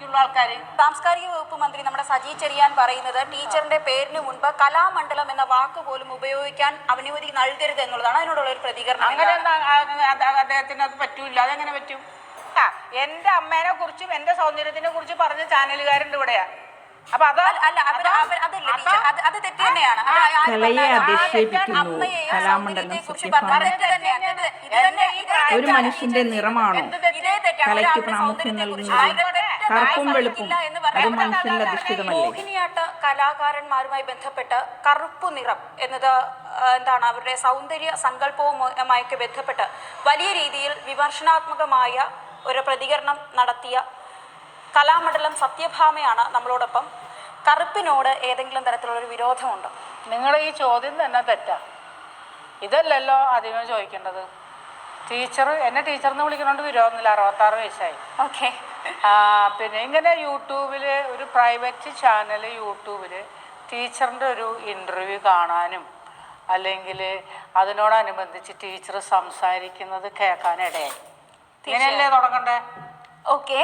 ബുദ്ധിയുള്ള ആൾക്കാർ. സാംസ്കാരിക വകുപ്പ് മന്ത്രി നമ്മുടെ സജി ചെറിയാൻ പറയുന്നത് ടീച്ചറിന്റെ പേരിന് മുൻപ് കലാമണ്ഡലം എന്ന വാക്ക് പോലും ഉപയോഗിക്കാൻ അനുമതി നൽകരുത് എന്നുള്ളതാണ്. അതിനോടുള്ള ഒരു പ്രതികരണം. അങ്ങനെ അദ്ദേഹത്തിന് അത് പറ്റൂല. അതെങ്ങനെ പറ്റും? എന്റെ അമ്മേനെ കുറിച്ചും എന്റെ സൗന്ദര്യത്തിനെ കുറിച്ച് പറഞ്ഞ ചാനലുകാരുണ്ട് ഇവിടെയാ. അപ്പൊ അത് തെറ്റ് തന്നെയാണ്. ഒരു മനുഷ്യന്റെ നിറമാണോ കലയ്ക്ക് പ്രാമുഖ്യം നൽകുന്നത്? കറുപ്പും വെളുപ്പും അത് മനുഷ്യന്റെ അധിഷ്ഠിതമല്ലേ? മോഹിനിയാട്ട കലാകാരന്മാരുമായി ബന്ധപ്പെട്ട് കറുപ്പു നിറം എന്നത് എന്താണ് അവരുടെ സൗന്ദര്യ സങ്കല്പവുമായൊക്കെ ബന്ധപ്പെട്ട് വലിയ രീതിയിൽ വിമർശനാത്മകമായ ഒരു പ്രതികരണം നടത്തിയ കലാമണ്ഡലം സത്യഭാമയാണ് നമ്മളോടൊപ്പം. കറുപ്പിനോട് ഏതെങ്കിലും തരത്തിലുള്ളൊരു വിരോധമുണ്ടോ? നിങ്ങൾ ഈ ചോദ്യം തന്നെ തെറ്റാ. ഇതല്ലല്ലോ ആദ്യമേ ചോദിക്കേണ്ടത്. എന്നെ ടീച്ചർ എന്ന് വിളിക്കുന്നതുകൊണ്ട് വിരോധമില്ല. 66 വയസ്സായി. ഓക്കെ. പിന്നെ ഇങ്ങനെ യൂട്യൂബിൽ ഒരു പ്രൈവറ്റ് ചാനൽ യൂട്യൂബിൽ ടീച്ചറിൻ്റെ ഒരു ഇൻ്റർവ്യൂ കാണാനും അല്ലെങ്കിൽ അതിനോടനുബന്ധിച്ച് ടീച്ചർ സംസാരിക്കുന്നത് കേൾക്കാനിടയായി. ഇങ്ങനെയല്ലേ തുടങ്ങണ്ടേ? ഓക്കെ.